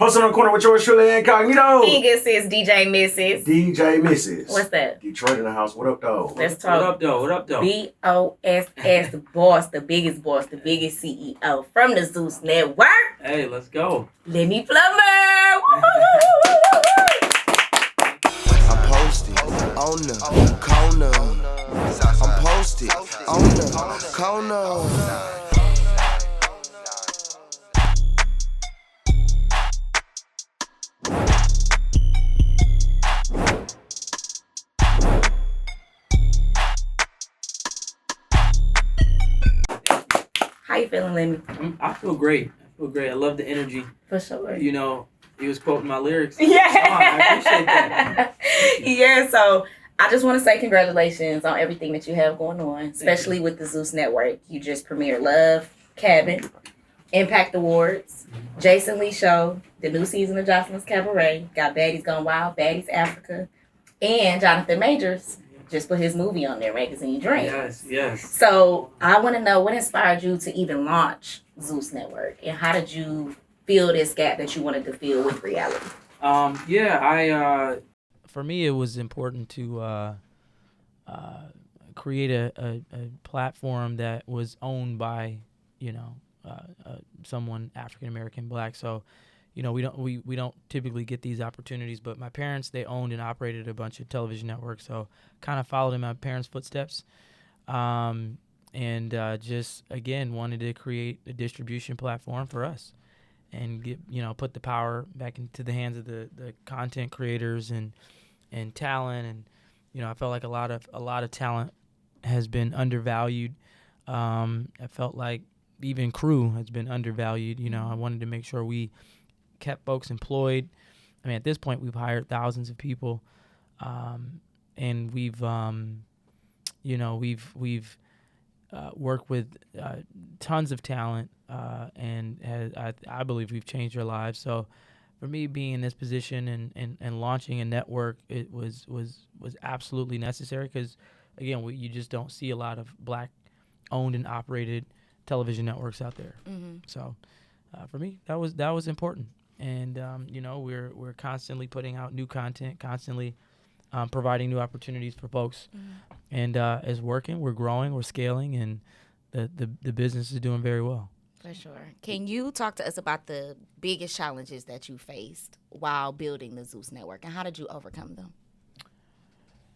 Hustle on the corner with yours truly incognito. Vegas is DJ Mrs. DJ Mrs. What's that? Detroit in the house. What up, though? Let's talk. What up, though? What up, though? BOSS boss, the biggest CEO from the Zeus Network. Hey, let's go. Lemuel Plummer. I'm posted on the corner. I'm posted on the corner. How you feeling, Lemmy? I feel great. I love the energy. For sure. You know, he was quoting my lyrics. Yeah. I appreciate that. Yeah, so I just want to say congratulations on everything that you have going on, especially with the Zeus Network. You just premiered Love, Cabin, Impact Awards, Jason Lee Show, the new season of Jocelyn's Cabaret, got Baddies Gone Wild, Baddies Africa, and Jonathan Majors just put his movie on there, Magazine Dreams. Yes. So I want to know what inspired you to even launch Zeus Network, and how did you fill this gap that you wanted to fill with reality? For me, it was important to create a platform that was owned by, someone African American, Black. So, we don't typically get these opportunities, but my parents, they owned and operated a bunch of television networks, so kind of followed in my parents' footsteps, and just again wanted to create a distribution platform for us, and get put the power back into the hands of the content creators and talent, and I felt like a lot of talent has been undervalued. I felt like even crew has been undervalued. I wanted to make sure we kept folks employed. I mean, at this point, we've hired thousands of people, and we've worked with tons of talent, and I believe we've changed their lives. So, for me, being in this position and launching a network, it was absolutely necessary, because, again, you just don't see a lot of Black owned and operated television networks out there. Mm-hmm. So, for me, that was important. And we're constantly putting out new content, constantly providing new opportunities for folks, and it's working. We're growing, we're scaling, and the business is doing very well. For sure. Can you talk to us about the biggest challenges that you faced while building the Zeus Network, and how did you overcome them?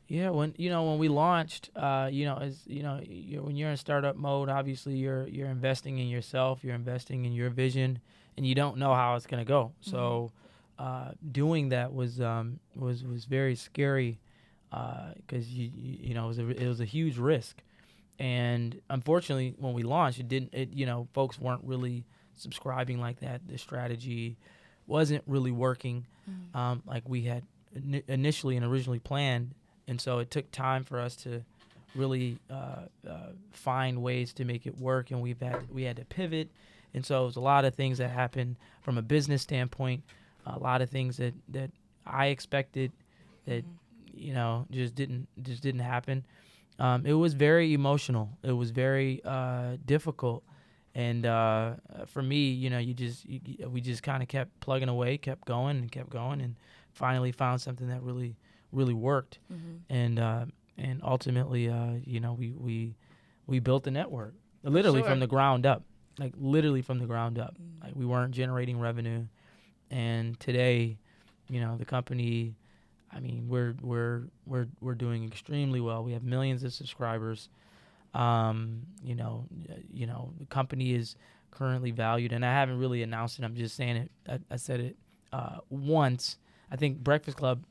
Yeah, when we launched, when you're in startup mode, obviously you're investing in yourself, you're investing in your vision, and you don't know how it's gonna go. Mm-hmm. So, doing that was very scary, because it was a huge risk, and unfortunately, when we launched, folks weren't really subscribing like that. The strategy wasn't really working, like we had initially and originally planned. And so it took time for us to really find ways to make it work, and we had to pivot. And so it was a lot of things that happened from a business standpoint, a lot of things that I expected that just didn't happen. It was very emotional. It was very difficult, and for me, we just kind of kept plugging away, kept going, and finally found something that really worked. Mm-hmm. And ultimately, we built the network literally from the ground up, Mm-hmm. Like, we weren't generating revenue, and today, the company, I mean, we're doing extremely well. We have millions of subscribers. The company is currently valued, and I haven't really announced it. I'm just saying it. I said it once. I think Breakfast Club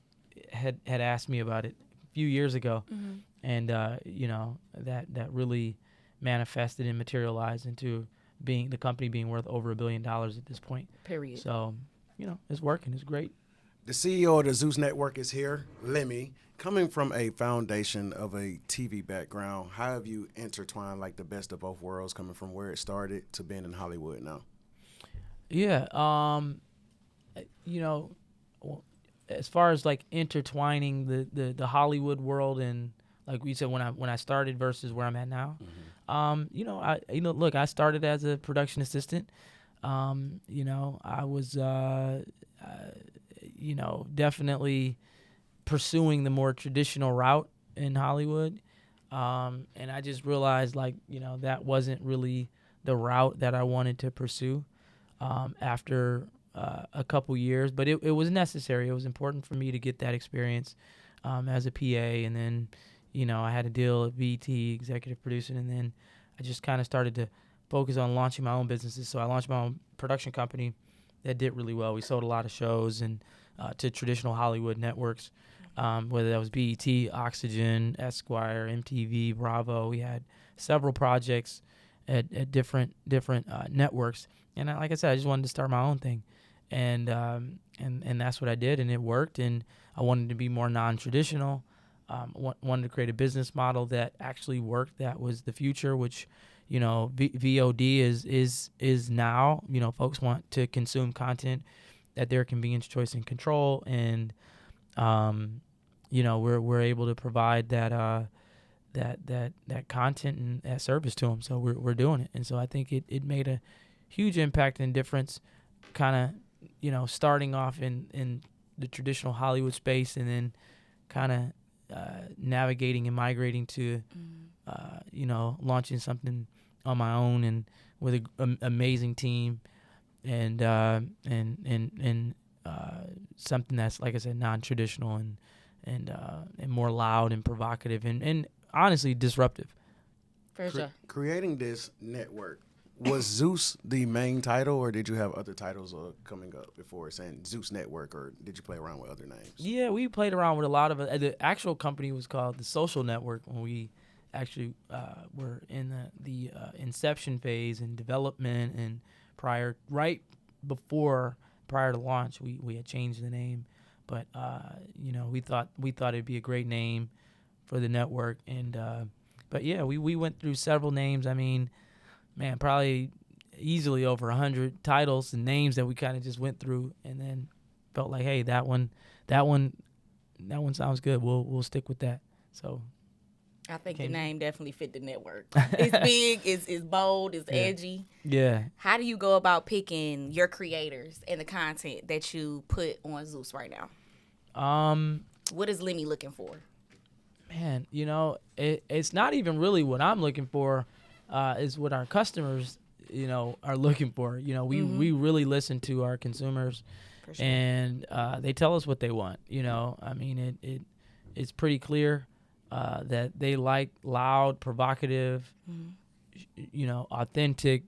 had asked me about it a few years ago, mm-hmm. and that really manifested and materialized into the company being worth over $1 billion at this point. Period. So, it's working. It's great. The CEO of the Zeus Network is here, Lemmy. Coming from a foundation of a TV background, how have you intertwined like the best of both worlds, coming from where it started to being in Hollywood now? Yeah, as far as like intertwining the Hollywood world and, like we said, when I started versus where I'm at now, mm-hmm. Look, I started as a production assistant. I was definitely pursuing the more traditional route in Hollywood. And I just realized, that wasn't really the route that I wanted to pursue after a couple years. But it was necessary. It was important for me to get that experience as a PA. And then, I had a deal at BET, executive producing, and then I just kind of started to focus on launching my own businesses. So I launched my own production company that did really well. We sold a lot of shows and to traditional Hollywood networks, whether that was BET, Oxygen, Esquire, MTV, Bravo. We had several projects at different networks. And like I said, I just wanted to start my own thing. And that's what I did, and it worked. And I wanted to be more non-traditional. Wanted to create a business model that actually worked. That was the future, which, VOD is now. Folks want to consume content at their convenience, choice, and control. And, we're able to provide that content and that service to them. So we're doing it. And so I think it made a huge impact and difference, kind of, starting off in the traditional Hollywood space, and then kind of navigating and migrating to, launching something on my own and with an amazing team, and something that's, like I said, non-traditional and more loud and provocative and honestly disruptive. For sure. Creating this network, was Zeus the main title, or did you have other titles coming up before saying Zeus Network, or did you play around with other names? Yeah, we played around with a lot of it. The actual company was called the Social Network when we actually were in the inception phase and development, and prior to launch, we had changed the name. But we thought it'd be a great name for the network, and but yeah, we went through several names. I mean, man, probably easily over 100 titles and names that we kind of just went through, and then felt like, hey, that one sounds good. We'll stick with that. So I think the name definitely fit the network. It's big, it's bold, it's edgy. Yeah. How do you go about picking your creators and the content that you put on Zeus right now? What is Lemmy looking for? Man, it's not even really what I'm looking for. Is what our customers, are looking for. We really listen to our consumers, For sure. and they tell us what they want. I mean, it's pretty clear that they like loud, provocative, authentic,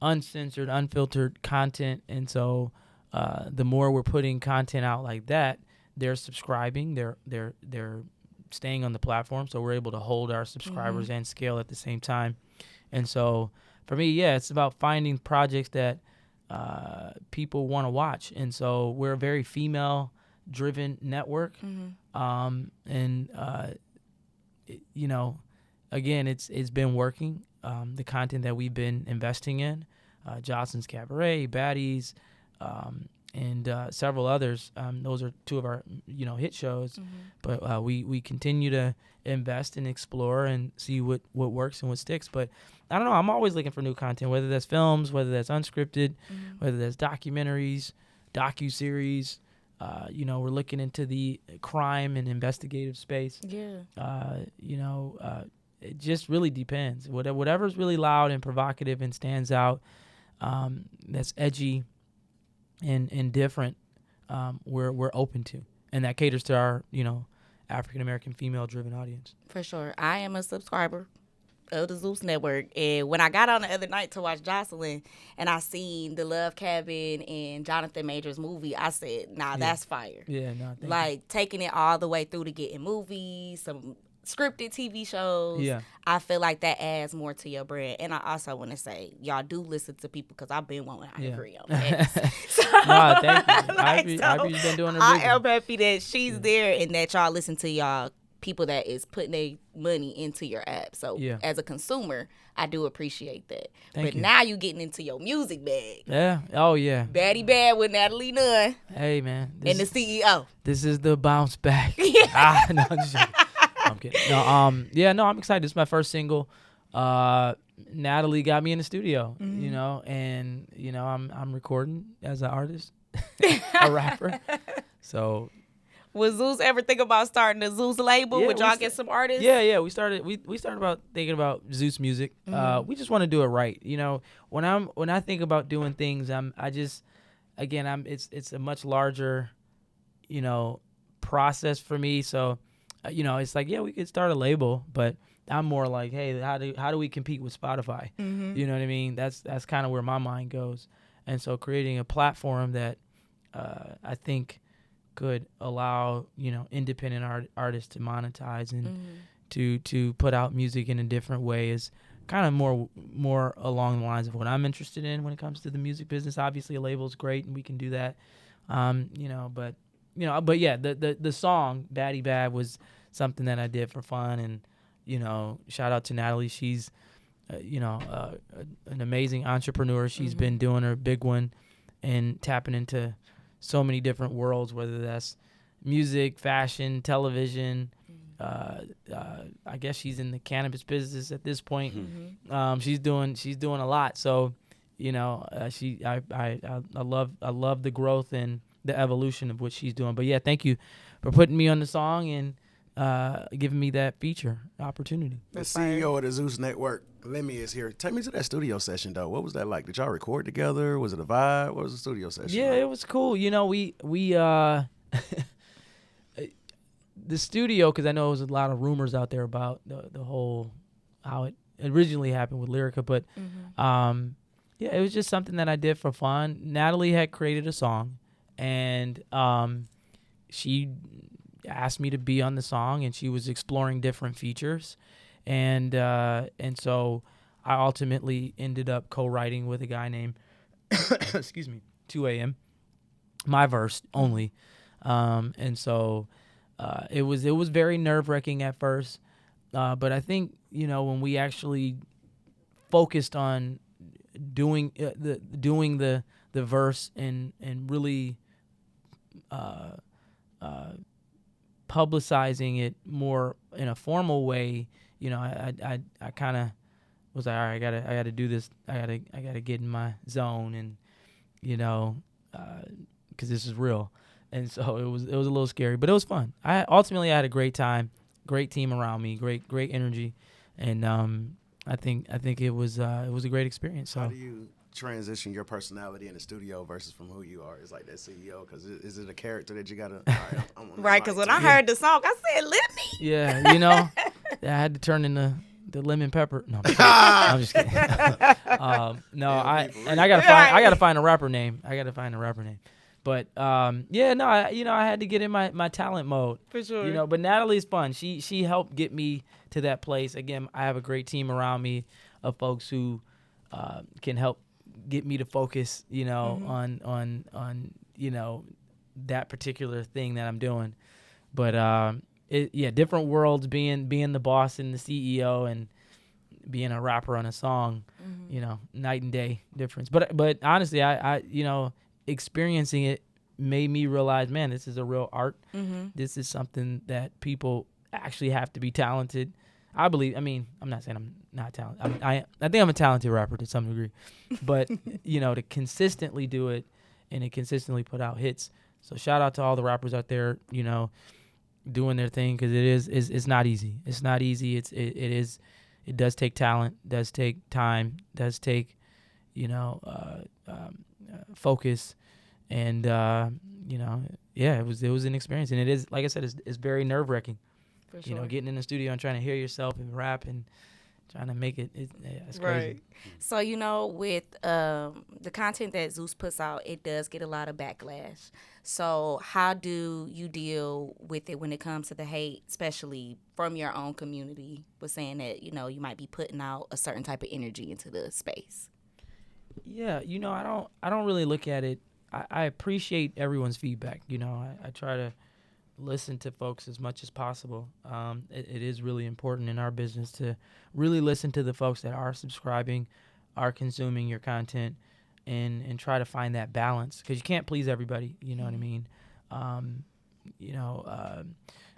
uncensored, unfiltered content. And so the more we're putting content out like that, they're subscribing, they're staying on the platform, so we're able to hold our subscribers and scale at the same time. And so for me, it's about finding projects that people want to watch. And so we're a very female-driven network. Again, it's been working. The content that we've been investing in, Jocelyn's Cabaret, Baddies, and several others. Those are two of our, hit shows. But we continue to invest and explore and see what works and what sticks. But I don't know. I'm always looking for new content, whether that's films, whether that's unscripted, whether that's documentaries, docuseries. We're looking into the crime and investigative space. Yeah. It just really depends. Whatever's really loud and provocative and stands out, that's edgy and different, we're open to, and that caters to our African American female driven audience. For sure. I am a subscriber of the Zeus Network, and when I got on the other night to watch Jocelyn and I seen the Love Cabin and Jonathan Majors movie, I said, that's fire. Yeah, no, like taking it all the way through to getting movies, some scripted TV shows. Yeah. I feel like that adds more to your brand. And I also want to say, y'all do listen to people, because I've been wanting to agree on that. Thank you. I've been doing it. I am happy that she's there and that y'all listen to y'all people that is putting their money into your app. So as a consumer, I do appreciate that. Thank you. Now you getting into your music bag. Yeah. Oh, yeah. Baddie Bad with Natalie Nunn. Hey, man. And the CEO. This is the bounce back. No, I'm just kidding. I'm kidding. No, I'm excited. This is my first single. Natalie got me in the studio, and I'm recording as an artist. a rapper. So Was Zeus ever think about starting a Zeus label? Yeah, Would we y'all st- get some artists? yeah, we started about thinking about Zeus music. We just want to do it right. You know, when I think about doing things, it's a much larger, you know, process for me. So, you know, it's like, yeah, we could start a label, but I'm more like, hey, how do we compete with Spotify? You know what I mean? That's kind of where my mind goes. And so creating a platform that I think could allow, you know, independent artists to monetize and to put out music in a different way is kind of more along the lines of what I'm interested in when it comes to the music business. Obviously, a label is great and we can do that, but yeah, the song Baddie Bad was something that I did for fun, and you know, shout out to Natalie. She's an amazing entrepreneur. She's been doing her big one and tapping into so many different worlds, whether that's music, fashion, television. I guess she's in the cannabis business at this point. She's doing a lot. So, you know, I love the growth and the evolution of what she's doing. But yeah, thank you for putting me on the song and giving me that feature opportunity. The CEO of the Zeus Network, Lemmy, is here. Take me to that studio session, though. What was that like? Did y'all record together? Was it a vibe? What was the studio session Yeah, like? it was cool. You know, we the studio, because I know there was a lot of rumors out there about the whole how it originally happened with Lyrica, but yeah, it was just something that I did for fun. Natalie had created a song, and she asked me to be on the song, and she was exploring different features, and so I ultimately ended up co-writing with a guy named 2 a.m. my verse only, and so it was very nerve-wracking at first, but I think, you know, when we actually focused on doing the verse and really publicizing it more in a formal way, you know, I kind of was like, all right, I gotta do this. I gotta get in my zone, and you know, because this is real. And so it was a little scary, but it was fun. I had a great time, great team around me, great energy, and I think it was a great experience. So How do you transition your personality in the studio versus from who you are? Is like that CEO, because is it a character that you gotta? Right, because when I heard the song, I said, "Let me." yeah, you know, I had to turn into the lemon pepper. No, I'm just kidding. No, I gotta find a rapper name. But yeah, no, I had to get in my talent mode For sure. You know, but Natalie's fun. She helped get me to that place. Again, I have a great team around me of folks who can help get me to focus. You know, on you know, that particular thing that I'm doing. But different worlds, being the boss and the CEO and being a rapper on a song. You know, night and day difference. But honestly, I you know, experiencing it made me realize, man, this is a real art. This is something that people actually have to be talented. I believe. I mean, I'm not saying I'm not talented. I think I'm a talented rapper to some degree, but you know, to consistently do it and to consistently put out hits. So shout out to all the rappers out there, you know, doing their thing, because it's not easy. It's not easy. It does take talent, does take time, does take, you know, focus, and you know, yeah, it was an experience, and it is, like I said, it's very nerve-wracking. For sure. You know, getting in the studio and trying to hear yourself and rap and trying to make it. It's crazy. Right. So, you know, with the content that Zeus puts out, it does get a lot of backlash. So how do you deal with it when it comes to the hate, especially from your own community, with saying that, you know, you might be putting out a certain type of energy into the space? Yeah, you know, I don't really look at it. I appreciate everyone's feedback. You know, I try to listen to folks as much as possible. It is really important in our business to really listen to the folks that are subscribing, are consuming your content, and try to find that balance, because you can't please everybody. You know what I mean? You know,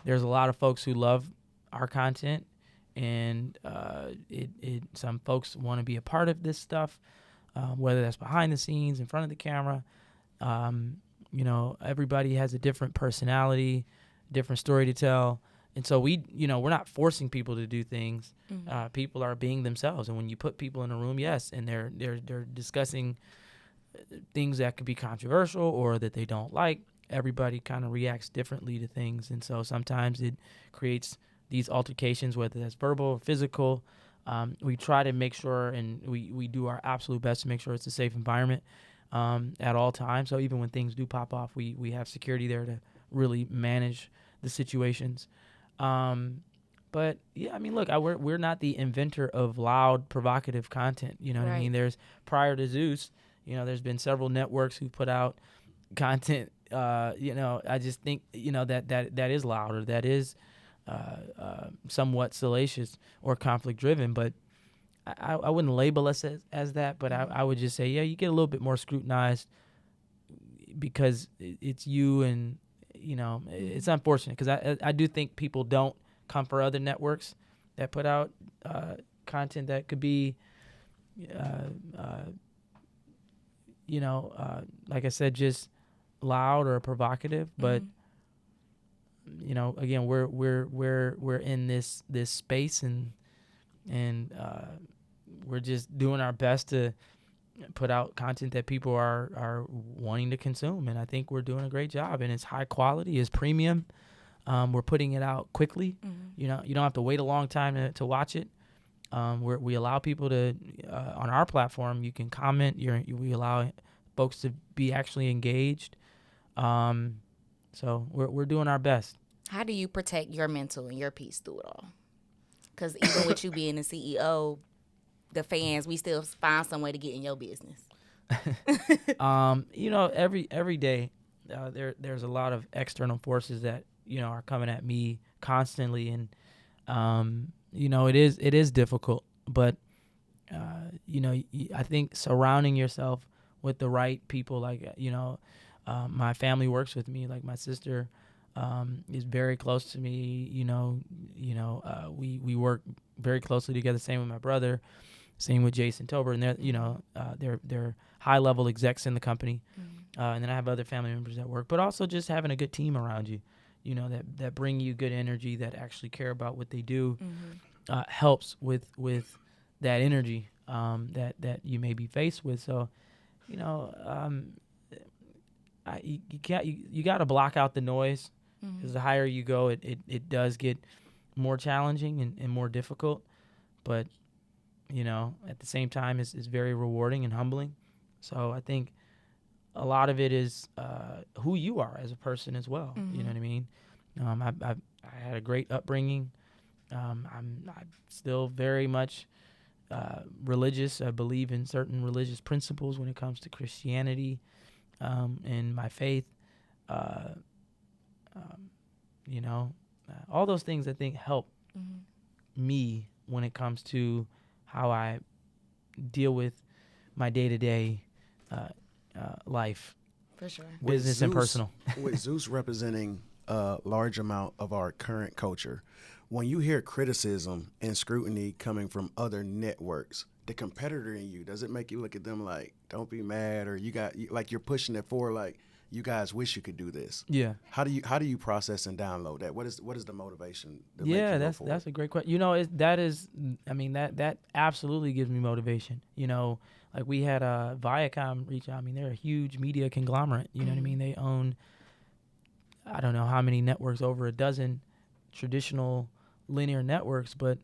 there's a lot of folks who love our content, and some folks want to be a part of this stuff, whether that's behind the scenes, in front of the camera. You know, everybody has a different personality, different story to tell. And so we're not forcing people to do things. People are being themselves. And when you put people in a room, yes, and they're discussing things that could be controversial or that they don't like, everybody kind of reacts differently to things. And so sometimes it creates these altercations, whether that's verbal or physical. We try to make sure, and we do our absolute best to make sure it's a safe environment at all times. So even when things do pop off, we have security there to really manage the situations. But yeah, I mean, look, we're not the inventor of loud, provocative content. You know what I mean? There's, prior to Zeus, there's been several networks who put out content. I just think, that is loud, or that is somewhat salacious or conflict driven, but I wouldn't label us as that, but I would just say, yeah, you get a little bit more scrutinized because it's you, and, it's unfortunate because I do think people don't come for other networks that put out content that could be, like I said, just loud or provocative, but again, we're in this space, and we're just doing our best to put out content that people are wanting to consume, and I think we're doing a great job, and it's high quality, it's premium. We're putting it out quickly. You don't have to wait a long time to watch it. We allow people to on our platform, you can comment. We allow folks to be actually engaged. So we're doing our best. How do you protect your mental and your peace through it all? Because even with you being the CEO, the fans, we still find some way to get in your business. Every day, there's a lot of external forces that are coming at me constantly, and it is difficult. But I think surrounding yourself with the right people, like my family works with me, like my sister is very close to me. We work very closely together. Same with my brother. Same with Jason Tober, and they're high level execs in the company. And then I have other family members that work, but also just having a good team around you, that bring you good energy, that actually care about what they do, helps with that energy that you may be faced with. So, you got to block out the noise, because the higher you go, it does get more challenging and more difficult. But at the same time, it's very rewarding and humbling. So I think a lot of it is who you are as a person as well. You know what I mean? I had a great upbringing. I'm still very much religious. I believe in certain religious principles when it comes to Christianity and my faith. All those things I think help me when it comes to how I deal with my day-to-day life. For sure. Business and personal. With Zeus representing a large amount of our current culture, when you hear criticism and scrutiny coming from other networks, the competitor in you, does it make you look at them like, don't be mad, or you're pushing it forward, like, you guys wish you could do this? Yeah. How do you process and download that? What is the motivation? Yeah, that's a great question. That absolutely gives me motivation. Like we had Viacom reach out. I mean, they're a huge media conglomerate. You know what I mean? They own, I don't know how many networks, over a dozen traditional linear networks, but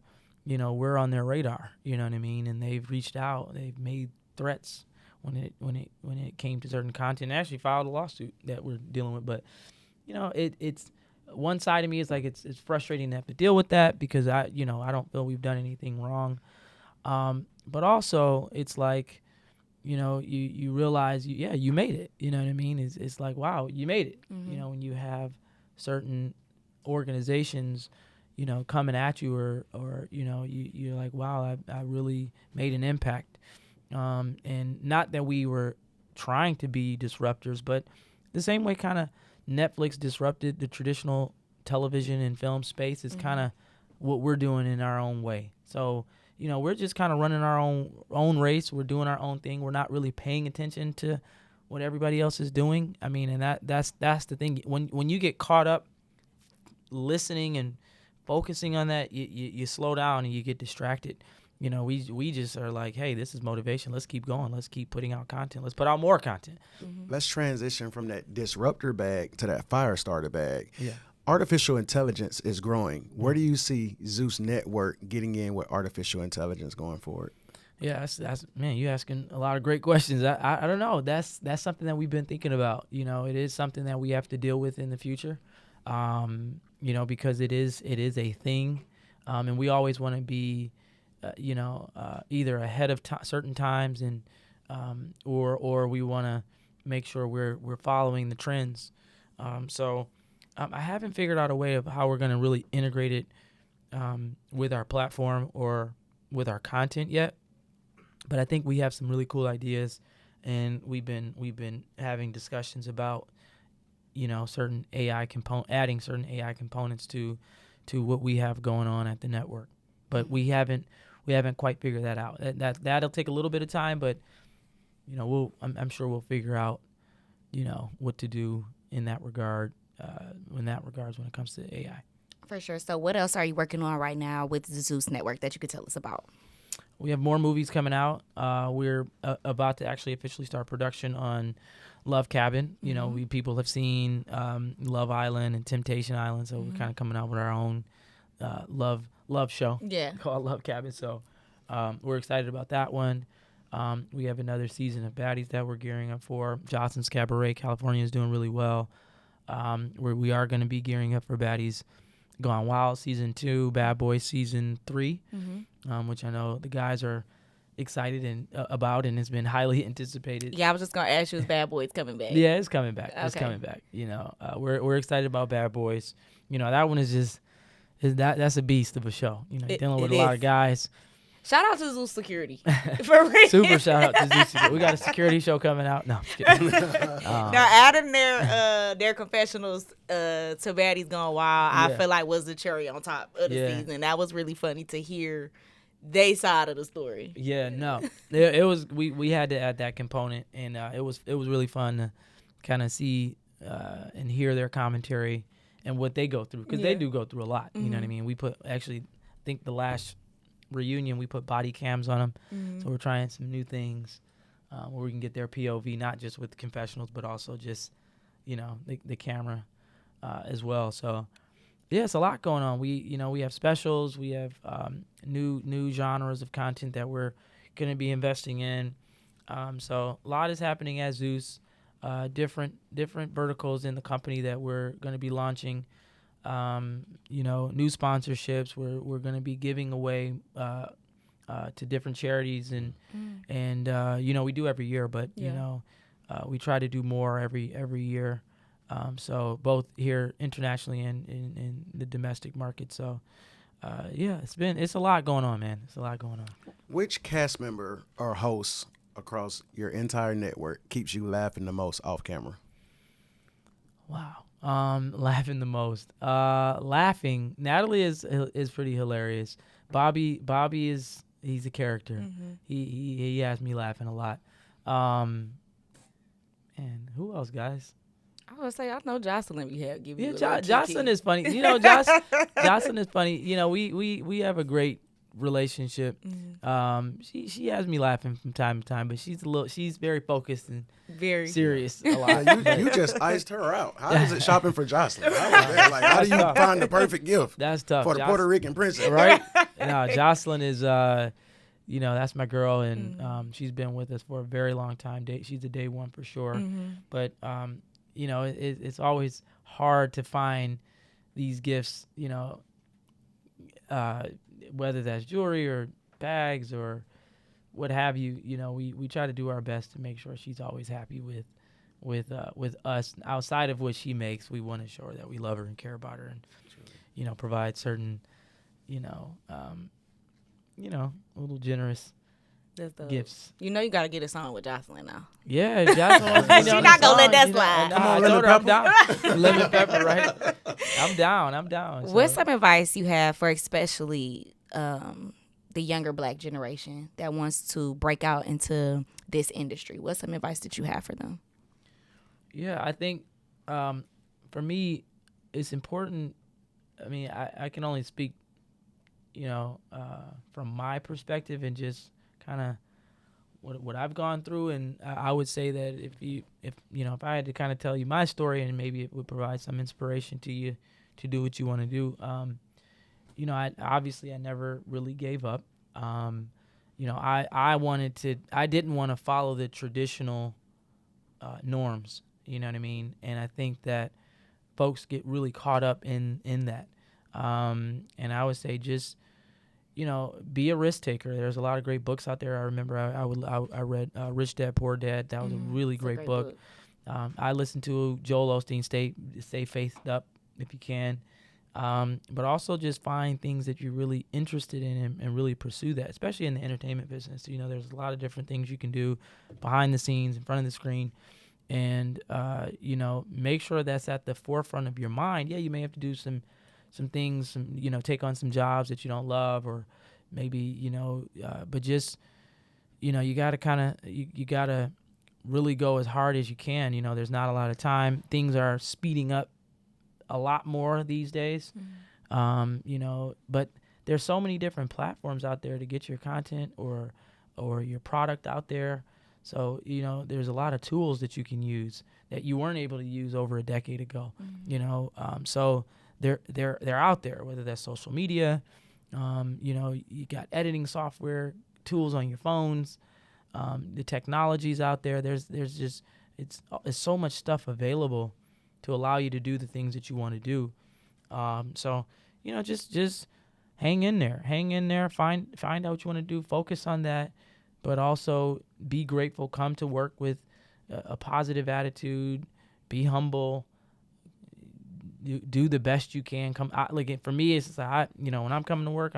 we're on their radar. You know what I mean? And they've reached out. They've made threats when it came to certain content. They actually filed a lawsuit that we're dealing with. But it's one side of me is like it's frustrating to have to deal with that, because I don't feel we've done anything wrong. But also it's like, you realize you made it. You know what I mean? It's like, wow, you made it. When you have certain organizations coming at you, or you're like, wow, I really made an impact. And not that we were trying to be disruptors, but the same way kind of Netflix disrupted the traditional television and film space is kind of what we're doing in our own way. So, we're just kind of running our own race. We're doing our own thing. We're not really paying attention to what everybody else is doing. I mean, and that's the thing. When you get caught up listening and focusing on that, you slow down and you get distracted. You know, we just are like, hey, this is motivation. Let's keep going. Let's keep putting out content. Let's put out more content. Let's transition from that disruptor bag to that fire starter bag. Yeah. Artificial intelligence is growing. Where do you see Zeus Network getting in with artificial intelligence going forward? Yeah, that's man, you asking a lot of great questions. I don't know. That's something that we've been thinking about. You know, it is something that we have to deal with in the future. You know, because it is a thing, and we always want to be, either ahead of certain times and or we want to make sure we're following the trends. So I haven't figured out a way of how we're going to really integrate it with our platform or with our content yet. But I think we have some really cool ideas, and we've been having discussions about, you know, certain AI adding certain AI components to what we have going on at the network. But we haven't quite figured that out. That'll take a little bit of time, but you know, I'm sure we'll figure out, you know, what to do in that regard. When it comes to AI. For sure. So what else are you working on right now with the Zeus Network that you could tell us about? We have more movies coming out. We're about to actually officially start production on Love Cabin. You know, people have seen Love Island and Temptation Island, so we're kind of coming out with our own love show called Love Cabin. So we're excited about that one. We have another season of Baddies that we're gearing up for. Jocelyn's Cabaret, California is doing really well. We are going to be gearing up for Baddies Gone Wild Season 2, Bad Boys Season 3, which I know the guys are excited about, and it's been highly anticipated. Yeah, I was just going to ask you, is Bad Boys coming back? Yeah, it's coming back. Okay. It's coming back. You know, we're excited about Bad Boys. You know, that one that's a beast of a show. You know, you're dealing with a lot of guys. Shout out to Zeus Security. For real. Super shout out to Zeus Security. We got a security show coming out. No, I'm just kidding. Now, adding their confessionals to Baddies Gone Wild, I feel like was the cherry on top of the season. That was really funny to hear they side of the story. Yeah, no, it was. We had to add that component, and it was really fun to kind of see and hear their commentary and what they go through, because they do go through a lot. You know what I mean? We I think the last reunion we put body cams on them, so we're trying some new things where we can get their POV, not just with the confessionals, but also just, you know, the camera as well. So yeah, it's a lot going on. We have specials, we have new genres of content that we're going to be investing in. So a lot is happening at Zeus. Different verticals in the company that we're going to be launching. New sponsorships. We're going to be giving away to different charities, and we do every year, but we try to do more every year. So both here internationally and in the domestic market. So it's a lot going on, man. It's a lot going on. Which cast member or host across your entire network keeps you laughing the most off camera? Wow. Laughing the most. Laughing. Natalie is pretty hilarious. Bobby he's a character. He has me laughing a lot. And who else, guys? I would say I know Jocelyn. Give you Jocelyn is funny. You know, Jocelyn is funny. You know, we have a great relationship. She has me laughing from time to time, but she's very focused and very serious a lot. You just iced her out. How is it shopping for Jocelyn? How do you find the perfect gift? That's tough for the Puerto Rican princess, right? No, Jocelyn is that's my girl, and she's been with us for a very long time. She's a day one for sure. But it's always hard to find these gifts, whether that's jewelry or bags or what have you. We try to do our best to make sure she's always happy with us. Outside of what she makes, we want to show her that we love her and care about her, and provide certain little generous gifts. You got to get a song with Jocelyn now. Yeah, Jocelyn. She's not gonna let that slide. I told her I'm down. Lemon pepper, right? I'm down. What's some advice you have for especially the younger Black generation that wants to break out into this industry? What's some advice that you have for them? Yeah, I think for me, it's important. I mean, I can only speak, from my perspective and just kind of what I've gone through. And I would say that if I had to kind of tell you my story and maybe it would provide some inspiration to you to do what you want to do. I never really gave up. I didn't want to follow the traditional norms. You know what I mean? And I think that folks get really caught up in that. And I would say just, be a risk taker. There's a lot of great books out there. I remember I read Rich Dad Poor Dad. That was a really great book. I listened to Joel Osteen, Stay Faithed Up if you can. But also just find things that you're really interested in and really pursue that, especially in the entertainment business. There's a lot of different things you can do behind the scenes, in front of the screen. And, make sure that's at the forefront of your mind. Yeah, you may have to do some things, take on some jobs that you don't love or maybe, but just, you got to you got to really go as hard as you can. There's not a lot of time. Things are speeding up a lot more these days. But there's so many different platforms out there to get your content or your product out there. So, there's a lot of tools that you can use that you weren't able to use over a decade ago, so they're out there, whether that's social media, you got editing software, tools on your phones, the technology's out there. There's just, it's so much stuff available to allow you to do the things that you want to do. So, just hang in there, find out what you want to do, focus on that. But also be grateful, come to work with a positive attitude, be humble, do the best you can. For me, it's like, when I'm coming to work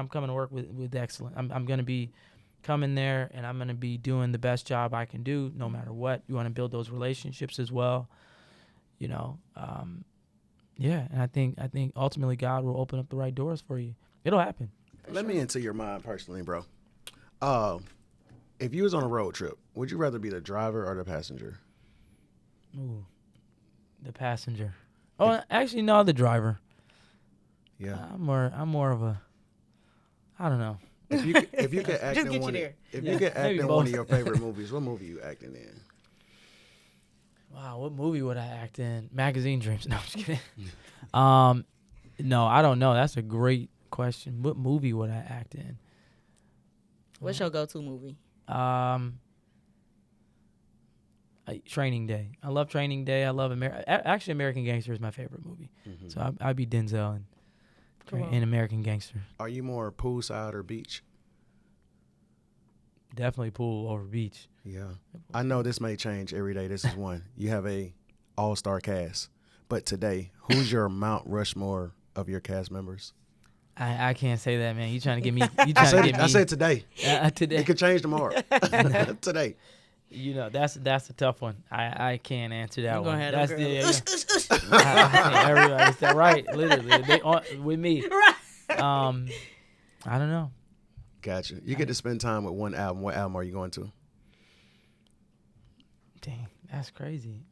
with excellence. I'm going to be coming there and I'm going to be doing the best job I can do no matter what. You want to build those relationships as well, and I think ultimately God will open up the right doors for you. It'll happen. Let me into your mind personally, bro. If you was on a road trip, would you rather be the driver or the passenger? Ooh, the passenger. Oh, actually, no, the driver. Yeah, I'm more of a. I don't know. If you could act in one, one of your favorite movies, what movie you acting in? Wow, what movie would I act in? Magazine Dreams. No, I'm just kidding. No, I don't know. That's a great question. What movie would I act in? What's your go-to movie? Training Day. I love Training Day. I love actually American Gangster is my favorite movie. Mm-hmm. So I'd be Denzel in American Gangster. Are you more poolside or beach? Definitely pool over beach. Yeah. I know this may change every day. This is one. You have a all-star cast. But today, who's your Mount Rushmore of your cast members? I can't say that, man. You trying to get me? I said today. Today. It could change tomorrow. Today. That's a tough one. I can't answer that one. That's everybody's that right. Literally, with me. Right. I don't know. Gotcha. You get to spend time with one album. What album are you going to? Dang, that's crazy.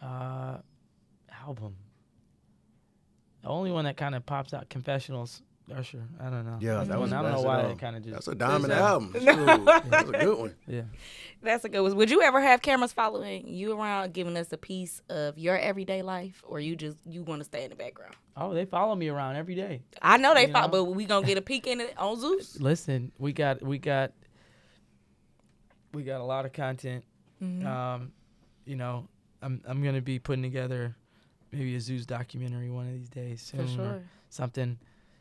Album. The only one that kind of pops out, Confessionals. Usher. I don't know. Yeah, that was. I don't know why that kind of just. That's a diamond album. That's a good one. Yeah, that's a good one. Would you ever have cameras following you around, giving us a piece of your everyday life, or you want to stay in the background? Oh, they follow me around every day. I know they follow, but we gonna get a peek in it on Zeus. Listen, we got a lot of content. Mm-hmm. I'm gonna be putting together maybe a Zeus documentary one of these days soon. For sure.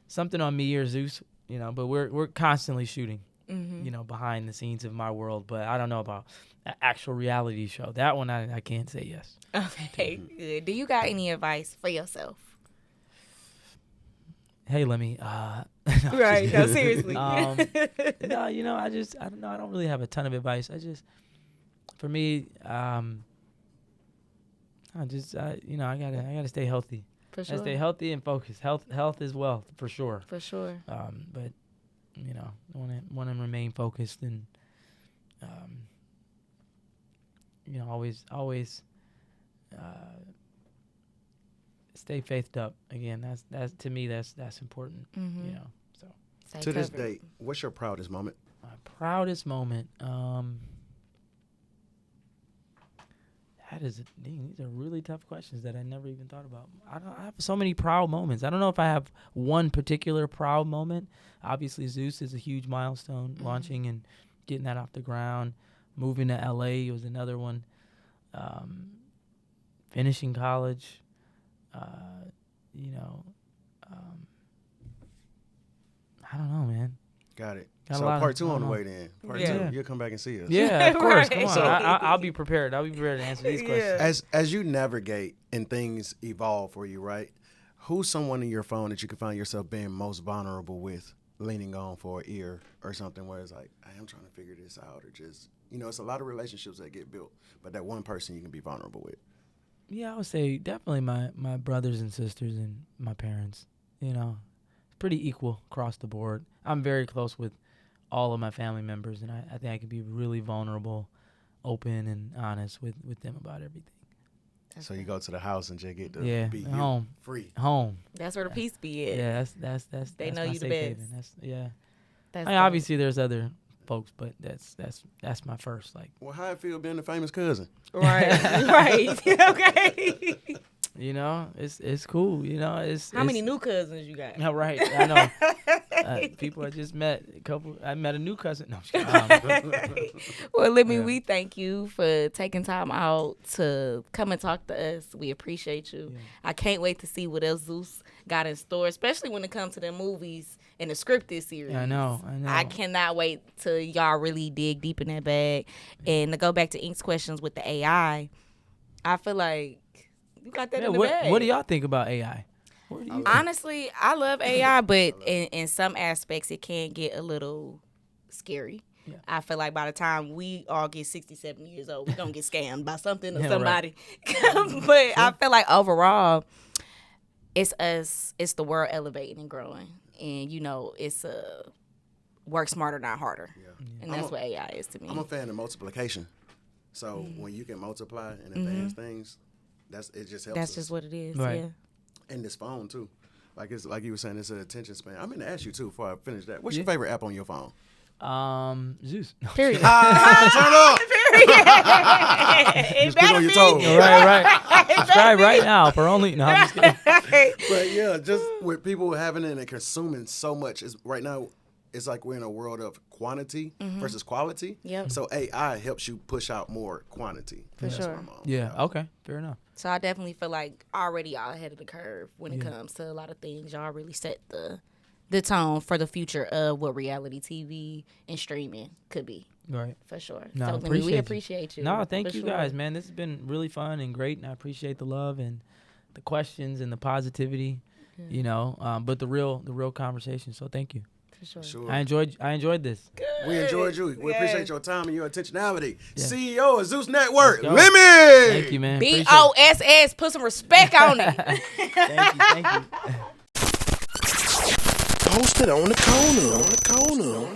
Something on me or Zeus, but we're constantly shooting, mm-hmm. Behind the scenes of my world. But I don't know about an actual reality show. That one I can't say yes. Okay, good. Do you got any advice for yourself? Hey, Lemmy. Right, no, seriously. No, I don't know. I don't really have a ton of advice. For me, I gotta stay healthy. For sure. Stay healthy and focused. Health is wealth, for sure. For sure. But want to remain focused and always stay faithed up. Again, that's to me that's important. Mhm. You know, so Stay To this covered. date, what's your proudest moment? my proudest moment. These are really tough questions that I never even thought about. I have so many proud moments. I don't know if I have one particular proud moment. Obviously, Zeus is a huge milestone, launching and getting that off the ground. Moving to LA was another one. Finishing college, you know, I don't know, man. Got it. Got a So lot part of- two I on the don't way then. Part Yeah. two, you'll come back and see us. Yeah, of course. Come Right. on, I'll be prepared. I'll be prepared to answer these questions. As you navigate and things evolve for you, right? Who's someone in your phone that you can find yourself being most vulnerable with, leaning on for an ear or something where it's like, I am trying to figure this out, or just, it's a lot of relationships that get built, but that one person you can be vulnerable with. Yeah, I would say definitely my brothers and sisters and my parents. You know, it's pretty equal across the board. I'm very close with all of my family members, and I think I can be really vulnerable, open, and honest with them about everything. So you go to the house and just get to Yeah, be you, home. free. Home. That's where the peace be at. Yeah, that's They that's know my you the safe best. haven. I That's mean, obviously there's other folks, but that's my first, like, Well, how it feel being the famous cousin? right, right, okay. you know, it's cool. You know, How many new cousins you got? Yeah, right. I know. People I just met. I met a new cousin. No, I'm just kidding. Well, Lemmy, Yeah. we thank you for taking time out to come and talk to us. We appreciate you. Yeah. I can't wait to see what else Zeus got in store, especially when it comes to the movies and the scripted series. I know. I cannot wait till y'all really dig deep in that bag. And to go back to Ink's questions with the AI, I feel like you got that Yeah, in the bag. what do y'all think about AI? What do you think? Honestly, I love AI, but in some aspects, it can get a little scary. Yeah. I feel like by the time we all get 67 years old, we're going to get scammed by something or Yeah, somebody. But I feel like overall, it's the world elevating and growing. And, it's work smarter, not harder. Yeah. And that's what AI is to me. I'm a fan of multiplication. So when you can multiply and advance things, it just helps That's us. just what it is. Right. Yeah. And this phone too. It's like you were saying, it's an attention span. I'm gonna ask you too before I finish that. What's your favorite app on your phone? Zeus. No, Period. Turn up. It Just put on your toes. right. Subscribe right now for only. No, I'm just kidding. But yeah, just with people having it and consuming so much, right now it's like we're in a world of quantity versus quality. Yep. So AI helps you push out more quantity. For That's sure. what I'm on. Yeah. Okay. Fair enough. So I definitely feel like already y'all ahead of the curve when it comes to a lot of things. Y'all really set the tone for the future of what reality TV and streaming could be. Right. For sure. No, So I Lemmy, we you. appreciate you. No, thank For you sure. guys, man. This has been really fun and great, and I appreciate the love and the questions and the positivity. But the real conversation. So thank you. For sure. Sure. I enjoyed this. We enjoyed you. We Yes. appreciate your time and your intentionality. Yeah. CEO of Zeus Network, Let's go. Lemmy. Thank you, man. Appreciate it. BOSS, put some respect on it. Thank you. Posted on the corner.